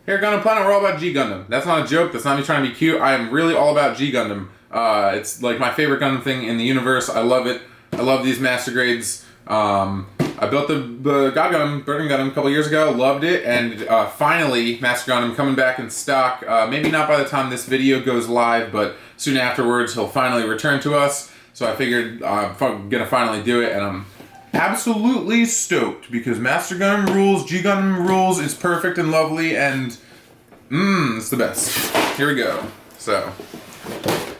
Here at Gundam Planet, we're all about G Gundam. That's not a joke. That's not me trying to be cute. I am really all about G Gundam. It's like my favorite Gundam thing in the universe. I love it. I love these master grades. I built the God Gundam, Burning Gundam, a couple years ago. Loved it, and finally, Master Gundam coming back in stock. Maybe not by the time this video goes live, but soon afterwards, he'll finally return to us. So I figured I'm gonna finally do it, and I'm absolutely stoked because Master Gundam rules, G Gundam rules, it's perfect and lovely, and it's the best. Here we go. So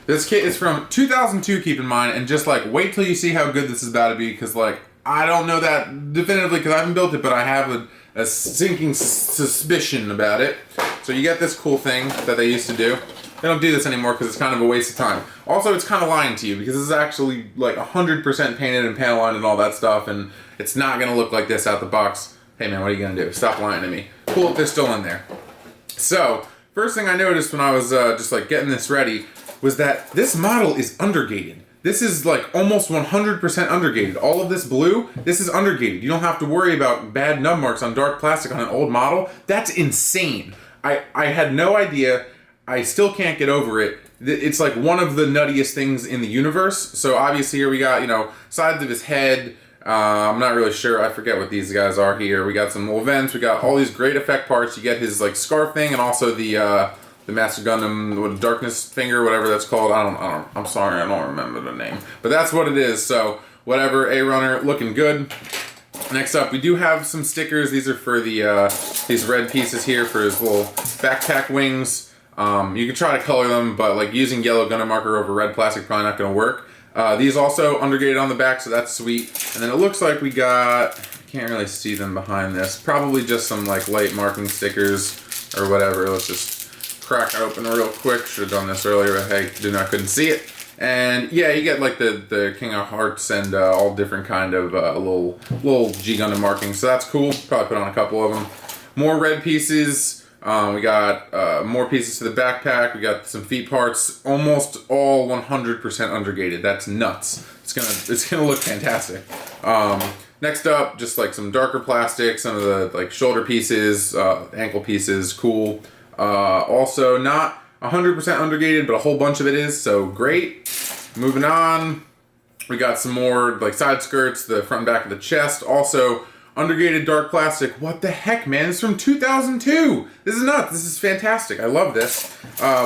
this kit is from 2002, keep in mind, and just like wait till you see how good this is about to be, because like I don't know that definitively because I haven't built it, but I have a sinking suspicion about it. So you get this cool thing that they used to do. They don't do this anymore because it's kind of a waste of time. Also, it's kind of lying to you because this is actually like 100% painted and panel lined and all that stuff, and it's not going to look like this out the box. Hey man, what are you going to do? Stop lying to me. Cool, they're still in there. So, first thing I noticed when I was just like getting this ready was that this model is undergated. This is like almost 100% undergated. All of this blue, this is undergated. You don't have to worry about bad nub marks on dark plastic on an old model. That's insane. I had no idea. I still can't get over it. It's like one of the nuttiest things in the universe. So obviously here we got, you know, sides of his head. I'm not really sure. I forget what these guys are here. We got some little vents. We got all these great effect parts. You get his like scarf thing and also the Master Gundam with darkness finger, whatever that's called. I'm sorry, I don't remember the name. But that's what it is. So whatever, A-Runner, looking good. Next up, we do have some stickers. These are for the these red pieces here for his little backpack wings. You can try to color them, but like using yellow Gundam marker over red plastic probably not going to work. These also undergated on the back, so that's sweet. And then it looks like we got, I can't really see them behind this, probably just some like light marking stickers or whatever. Let's just crack it open real quick. Should have done this earlier, but hey, couldn't see it. And yeah, you get like the King of Hearts and all different kind of little G Gundam markings, so that's cool. Probably put on a couple of them. More red pieces. We got more pieces to the backpack. We got some feet parts. Almost all 100% undergated. That's nuts. It's gonna look fantastic. Next up, just like some darker plastic. Some of the like shoulder pieces, ankle pieces. Cool. Also not 100% undergated, but a whole bunch of it is. So great. Moving on. We got some more like side skirts, the front and back of the chest. Also undergated dark plastic. What the heck, man? It's from 2002. This is nuts. This is fantastic. I love this.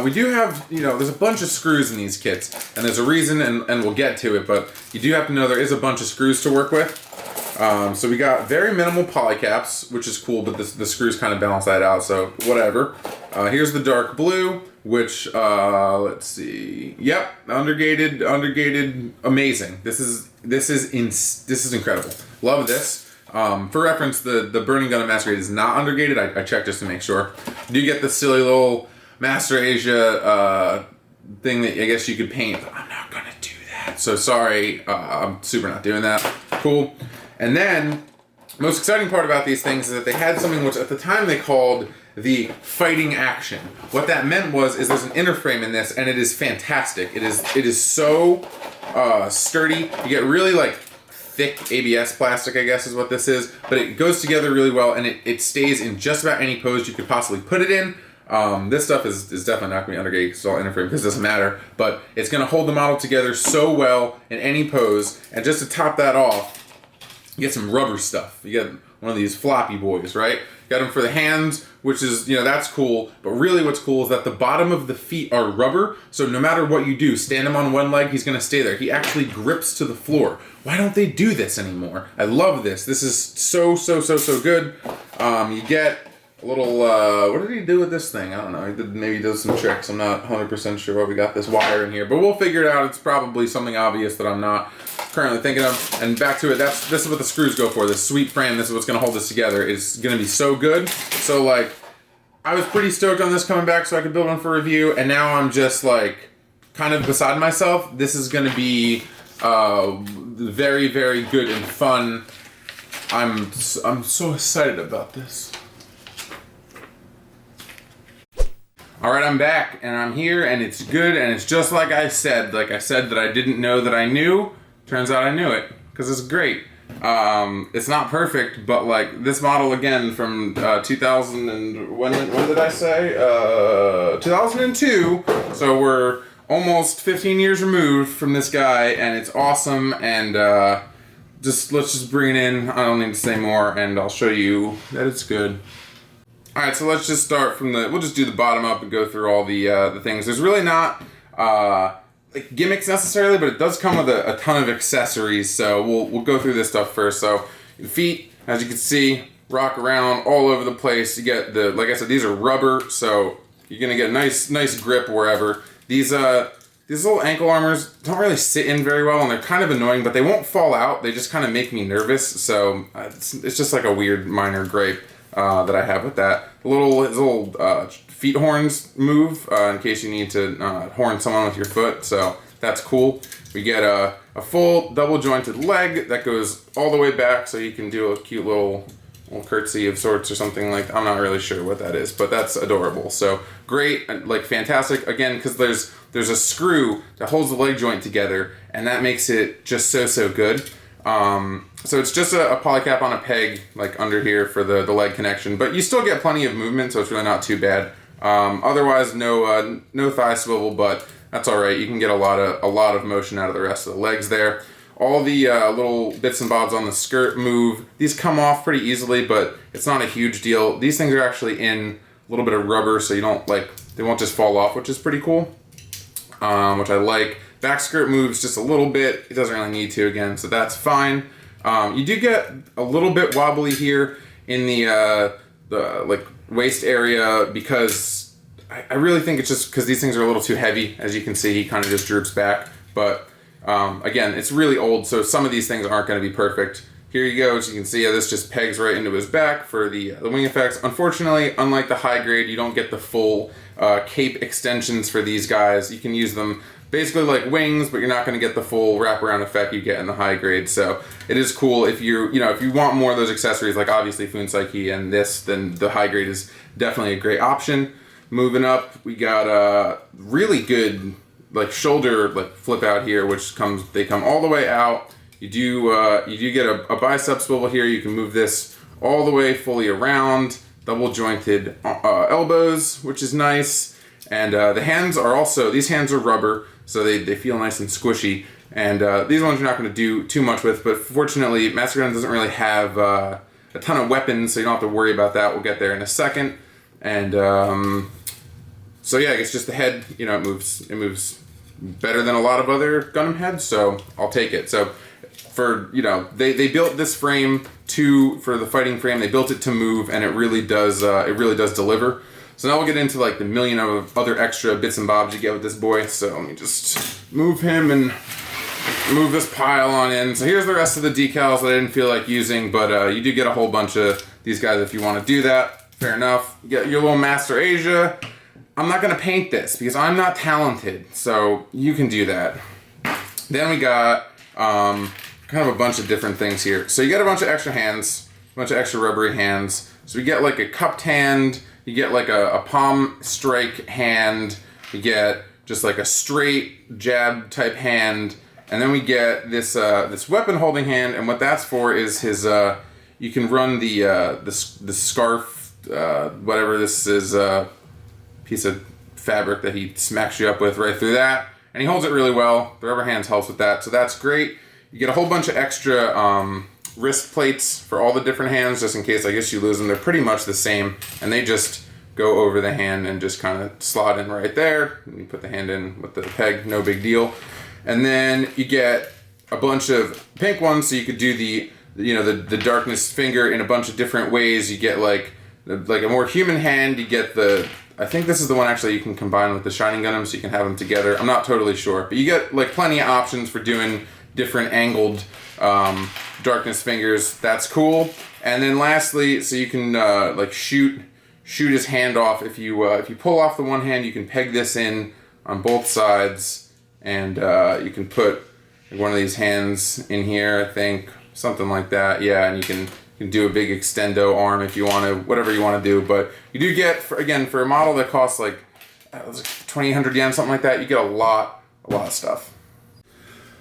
We do have, you know, there's a bunch of screws in these kits, and there's a reason, and we'll get to it, but you do have to know there is a bunch of screws to work with. So we got very minimal polycaps, which is cool, but the screws kind of balance that out, so whatever. Here's the dark blue, which, let's see. Yep, undergated, amazing. This is incredible. Love this. For reference, the Burning Gundam Master Grade is not undergated. I checked just to make sure. You do get the silly little Master Asia thing that I guess you could paint, but I'm not gonna do that. So sorry, I'm super not doing that. Cool. And then, most exciting part about these things is that they had something which at the time they called the fighting action. What that meant is there's an inner frame in this, and it is fantastic. It is so sturdy. You get really like thick ABS plastic, I guess is what this is, but it goes together really well, and it stays in just about any pose you could possibly put it in. This stuff is definitely not going to be undergated because it's all interframe because it doesn't matter, but it's going to hold the model together so well in any pose. And just to top that off, you get some rubber stuff. You get one of these floppy boys, right? Got them for the hands, which is, you know, that's cool. But really what's cool is that the bottom of the feet are rubber. So no matter what you do, stand him on one leg, he's going to stay there. He actually grips to the floor. Why don't they do this anymore? I love this. This is so good. You get a little, what did he do with this thing? I don't know. Maybe he does some tricks. I'm not 100% sure why we got this wire in here. But we'll figure it out. It's probably something obvious that I'm not currently thinking of. And back to it, this is what the screws go for. This sweet frame, this is what's going to hold this together. It's going to be so good. So like, I was pretty stoked on this coming back so I could build one for review. And now I'm just like, kind of beside myself. This is going to be very good and fun. I'm so excited about this. Alright, I'm back, and I'm here, and it's good, and it's just like I said. Like I said that I didn't know that I knew. Turns out I knew it, because it's great. It's not perfect, but like this model again from 2000 and when did I say? 2002. So we're almost 15 years removed from this guy, and it's awesome. And let's just bring it in. I don't need to say more, and I'll show you that it's good. All right, so let's just start from we'll just do the bottom up and go through all the things. There's really not like gimmicks necessarily, but it does come with a ton of accessories. So we'll go through this stuff first. So the feet, as you can see, rock around all over the place. You get like I said, these are rubber, so you're gonna get a nice grip wherever. These little ankle armors don't really sit in very well, and they're kind of annoying, but they won't fall out. They just kind of make me nervous. So it's just like a weird minor gripe that I have with that. His little feet horns move in case you need to horn someone with your foot, so that's cool. We get a full double jointed leg that goes all the way back, so you can do a cute little curtsy of sorts or something like that. I'm not really sure what that is, but that's adorable. So great, like fantastic. Again, because there's a screw that holds the leg joint together, and that makes it just so good. So it's just a polycap on a peg, like under here for the leg connection, but you still get plenty of movement, so it's really not too bad. Otherwise, no thigh swivel, but that's all right. You can get a lot of motion out of the rest of the legs there. All the little bits and bobs on the skirt move. These come off pretty easily, but it's not a huge deal. These things are actually in a little bit of rubber, so you don't they won't just fall off, which is pretty cool. Which I like. Back skirt moves just a little bit. It doesn't really need to again, so that's fine. You do get a little bit wobbly here in the like waist area because I really think it's just because these things are a little too heavy. As you can see, he kind of just droops back. But again, it's really old, so some of these things aren't going to be perfect. Here you go. As you can see, this just pegs right into his back for the wing effects. Unfortunately, unlike the high grade, you don't get the full cape extensions for these guys. You can use them basically like wings, but you're not going to get the full wraparound effect you get in the high grade. So it is cool if you want more of those accessories, like obviously Fuunsaiki and this, then the high grade is definitely a great option. Moving up, we got a really good like shoulder flip out here, which they come all the way out. You do get a bicep swivel here. You can move this all the way fully around. Double jointed elbows, which is nice. And the hands are also, these hands are rubber, so they feel nice and squishy. And these ones you're not going to do too much with, but fortunately, Master Gundam doesn't really have a ton of weapons, so you don't have to worry about that. We'll get there in a second. And so yeah, I guess just the head, it moves better than a lot of other Gundam heads, so I'll take it. So for, they built this frame for the fighting frame, they built it to move, and it really does deliver. So now we'll get into like the million of other extra bits and bobs you get with this boy. So let me just move him and move this pile on in. So here's the rest of the decals that I didn't feel like using, but you do get a whole bunch of these guys if you want to do that. Fair enough. You get your little Master Asia. I'm not going to paint this because I'm not talented, so you can do that. Then we got kind of a bunch of different things here. So you get a bunch of extra hands, a bunch of extra rubbery hands. So we get like a cupped hand, you get like a palm strike hand, you get just like a straight jab type hand, and then we get this this weapon holding hand, and what that's for is his you can run the scarf, whatever this is, piece of fabric that he smacks you up with right through that, and he holds it really well. The rubber hands helps with that, so that's great. You get a whole bunch of extra wrist plates for all the different hands, just in case I guess you lose them. They're pretty much the same, and they just go over the hand and just kind of slot in right there. And you put the hand in with the peg, no big deal. And then you get a bunch of pink ones, so you could do the darkness finger in a bunch of different ways. You get like a more human hand. You get I think this is the one actually you can combine with the Shining Gundam, so you can have them together. I'm not totally sure, but you get like plenty of options for doing different angled darkness fingers. That's cool. And then lastly, so you can like shoot his hand off. If you pull off the one hand, you can peg this in on both sides, and you can put one of these hands in here, I think, something like that. Yeah, and you can do a big extendo arm if you want to, whatever you want to do. But you do get, for a model that costs like 2,800 yen, something like that, you get a lot of stuff.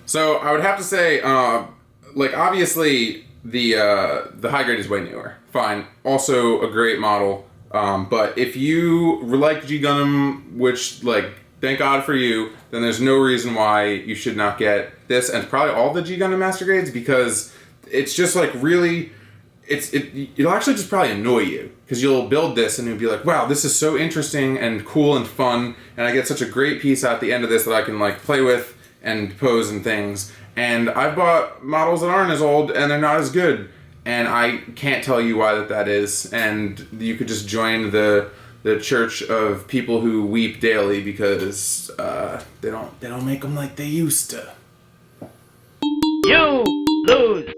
So I would have to say, like obviously the high grade is way newer. Fine. Also a great model. But if you like G Gundam, which like thank God for you, then there's no reason why you should not get this and probably all the G Gundam Master Grades, because it's just like really, it'll actually just probably annoy you, because you'll build this and you'll be like, wow, this is so interesting and cool and fun, and I get such a great piece at the end of this that I can like play with and pose and things. And I've bought models that aren't as old and they're not as good, and I can't tell you why that is. And you could just join the church of people who weep daily because they don't make them like they used to. You lose.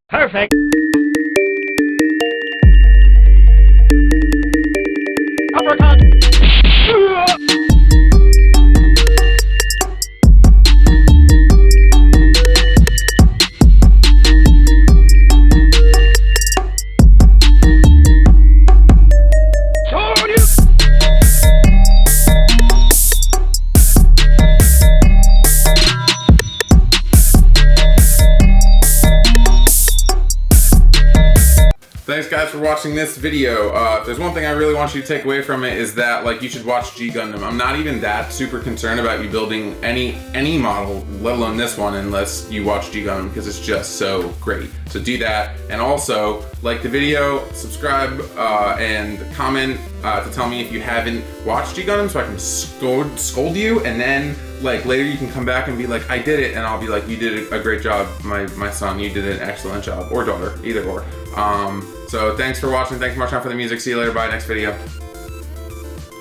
Perfect. Uppercut. Thanks guys for watching this video. If there's one thing I really want you to take away from it is that like you should watch G Gundam. I'm not even that super concerned about you building any model, let alone this one, unless you watch G Gundam, because it's just so great. So do that, and also like the video, subscribe, and comment to tell me if you haven't watched G Gundam so I can scold you, and then like later you can come back and be like, I did it, and I'll be like, you did a great job, my son, you did an excellent job, or daughter, either or. So thanks for watching, thanks for watching out for the music, see you later, bye, next video.